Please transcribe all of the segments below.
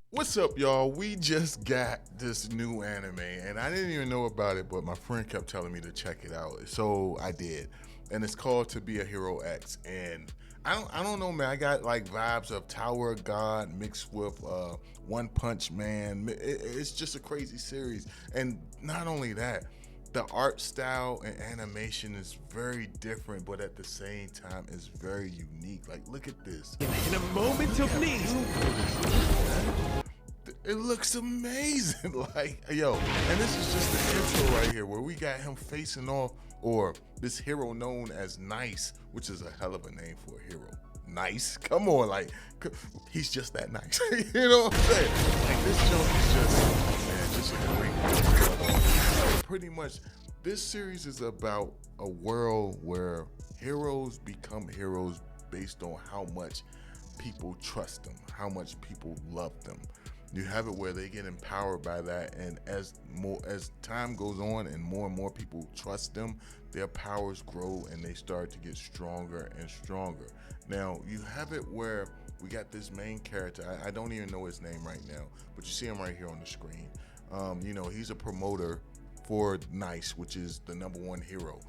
What's up, y'all? We just got this new anime, and I didn't even know about it, but my friend kept telling me to check it out, so I did. And it's called To Be a Hero X, and I don't know, man. I got like vibes of Tower of God mixed with One Punch Man. It's just a crazy series, and not only that, the art style and animation is very different, but at the same time, it's very unique. Like, look at this. In a moment of need. It looks amazing. Like, yo, and this is just the intro right here where we got him facing off, or this hero known as Nice, which is a hell of a name for a hero. Nice, come on, like, he's just that nice. You know what I'm saying? Like, this joke is just a great. Pretty much, this series is about a world where heroes become heroes based on how much people trust them, how much people love them. You have it where they get empowered by that, and as time goes on and more people trust them, their powers grow and they start to get stronger and stronger. Now you have it where we got this main character. I don't even know his name right now, but you see him right here on the screen. You know, he's a promoter for Nice, which is the #1 hero.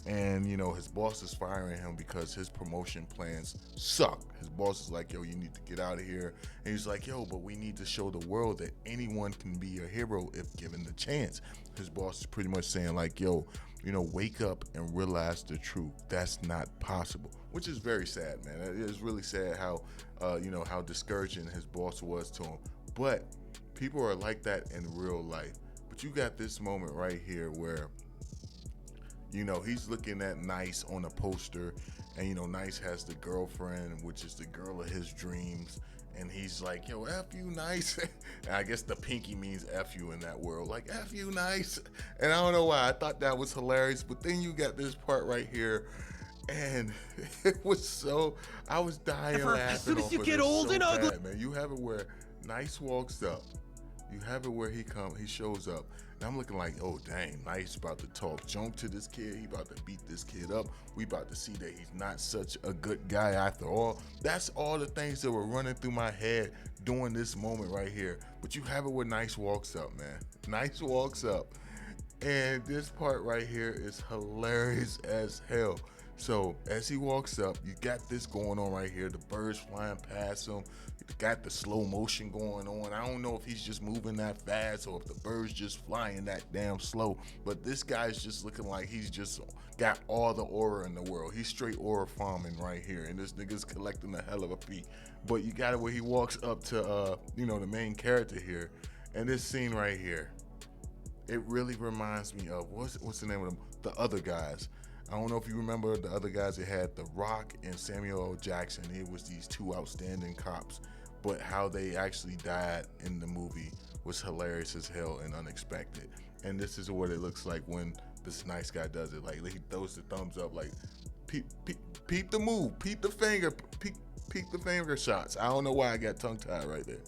And, you know, his boss is firing him because his promotion plans suck. His boss is like, yo, you need to get out of here. And he's like, yo, but we need to show the world that anyone can be a hero if given the chance. His boss is pretty much saying like, yo, you know, wake up and realize the truth. That's not possible, which is very sad, man. It is really sad how, you know, how discouraging his boss was to him. But people are like that in real life. But you got this moment right here where, you know, he's looking at Nice on a poster, and, you know, Nice has the girlfriend, which is the girl of his dreams, and he's like, yo, F you, Nice. And I guess the pinky means F you in that world, like, F you, Nice. And I don't know why, I thought that was hilarious, but then you got this part right here, and it was so, I was dying laughing. As soon as you off get of this old so and ugly. bad, man. You have it where Nice walks up. You have it where he shows up, and I'm looking like, oh dang, Nice about to talk junk to this kid. He about to beat this kid up. We about to see that he's not such a good guy after all. That's all the things that were running through my head during this moment right here. But you have it where Nice walks up, man. Nice walks up, and this part right here is hilarious as hell. So as he walks up, you got this going on right here. The birds flying past him. You got the slow motion going on. I don't know if he's just moving that fast or if the bird's just flying that damn slow. But this guy's just looking like he's just got all the aura in the world. He's straight aura farming right here. And this nigga's collecting a hell of a fee. But you got it where he walks up to, you know, the main character here. And this scene right here, it really reminds me of, what's the name of them? The Other Guys. I don't know if you remember the other guys. It had The Rock and Samuel L. Jackson. It was these two outstanding cops, but how they actually died in the movie was hilarious as hell and unexpected. And this is what it looks like when this Nice guy does it. Like, he throws the thumbs up, like, peep the move, peep the finger, peep the finger shots. I don't know why I got tongue tied right there.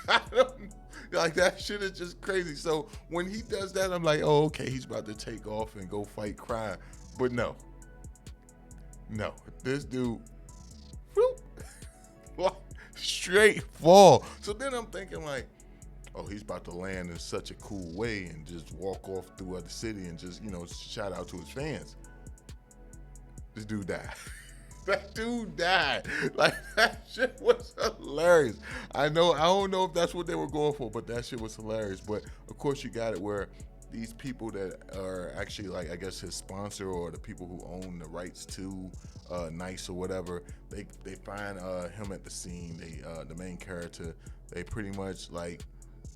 I don't know. Like, that shit is just crazy. So when he does that, I'm like, oh, okay, he's about to take off and go fight crime. But no, this dude, whoop, straight fall. So then I'm thinking like, oh, he's about to land in such a cool way and just walk off throughout the city and just, you know, shout out to his fans. This dude died. That dude died. Like, that shit was hilarious. I don't know if that's what they were going for, but that shit was hilarious. But of course you got it where these people that are actually, like, I guess his sponsor or the people who own the rights to Nice or whatever, they find him at the scene. The main character, they pretty much like,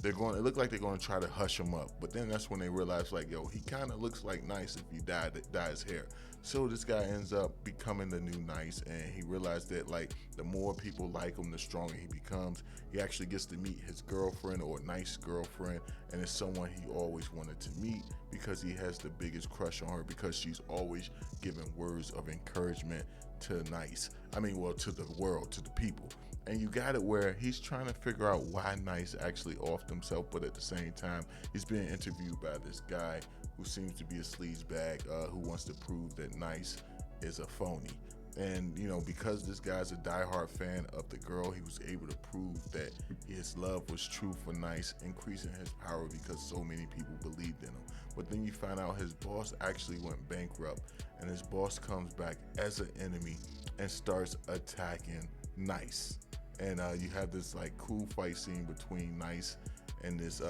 it look like they're going to try to hush him up, but then that's when they realize, like, yo, he kind of looks like Nice if he dye his hair. So this guy ends up becoming the new Nice, and he realized that, like, the more people like him, the stronger he becomes. He actually gets to meet his girlfriend, or Nice girlfriend, and it's someone he always wanted to meet because he has the biggest crush on her, because she's always giving words of encouragement to Nice. I mean, well, to the world, to the people. And you got it where he's trying to figure out why Nice actually offed himself, but at the same time, he's being interviewed by this guy who seems to be a sleazebag who wants to prove that Nice is a phony. And because this guy's a diehard fan of the girl, he was able to prove that his love was true for Nice, increasing his power because so many people believed in him. But then you find out his boss actually went bankrupt, and his boss comes back as an enemy and starts attacking Nice. And you have this like cool fight scene between Nice and his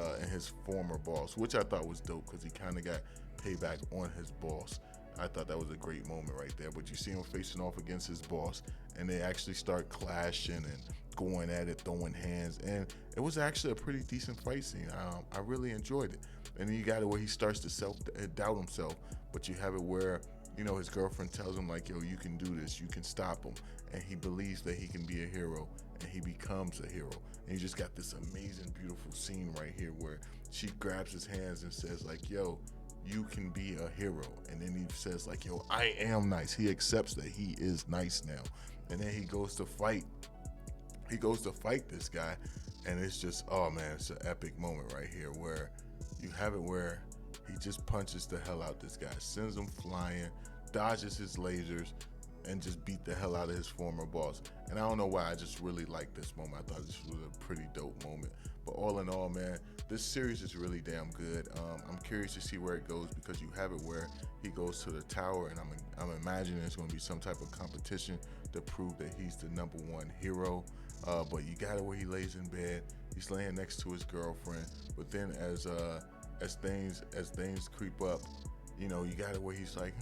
former boss, which I thought was dope because he kind of got payback on his boss. I thought that was a great moment right there. But you see him facing off against his boss, and they actually start clashing and going at it, throwing hands, and it was actually a pretty decent fight scene. I really enjoyed it. And then you got it where he starts to doubt himself, but you have it where his girlfriend tells him like, yo, you can do this, you can stop him, and he believes that he can be a hero, and he becomes a hero. And you just got this amazing, beautiful scene right here where she grabs his hands and says like, yo, you can be a hero. And then he says like, yo, I am Nice. He accepts that he is Nice now. And then he goes to fight this guy, and it's just, oh man, it's an epic moment right here where you have it where he just punches the hell out this guy, sends him flying, dodges his lasers, and just beat the hell out of his former boss. And I don't know why, I just really liked this moment. I thought this was a pretty dope moment. But all in all, man, this series is really damn good. I'm curious to see where it goes, because you have it where he goes to the tower, and I'm imagining it's going to be some type of competition to prove that he's the #1 hero. But you got it where he lays in bed, he's laying next to his girlfriend. But then as things creep up, you got it where he's like,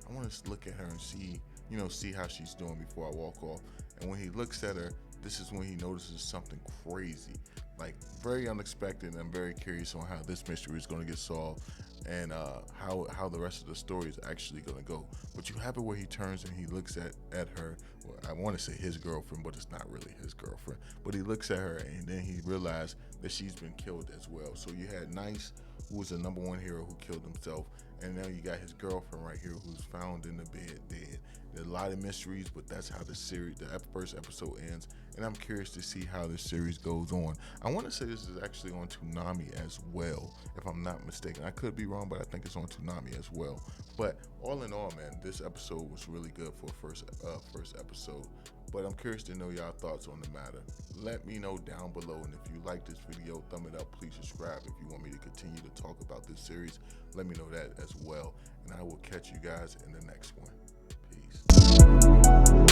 I want to look at her and see how she's doing before I walk off. And when he looks at her, this is when he notices something crazy, like very unexpected. And I'm very curious on how this mystery is going to get solved, and how the rest of the story is actually going to go. But you have it where he turns and he looks at her. Well, I want to say his girlfriend, but it's not really his girlfriend. But he looks at her, and then he realized that she's been killed as well. So you had Nice, who was the #1 hero who killed himself, and now you got his girlfriend right here who's found in the bed dead. There's a lot of mysteries, but that's how the first episode ends, and I'm curious to see how this series goes on. I want to say this is actually on Toonami as well, if I'm not mistaken. I could be wrong, but I think it's on Toonami as well. But all in all, man, this episode was really good for a first episode. But I'm curious to know y'all thoughts on the matter. Let me know down below, and if you like this video, thumb it up. Please subscribe. If you want me to continue to talk about this series, let me know that as well, and I will catch you guys in the next one. Peace.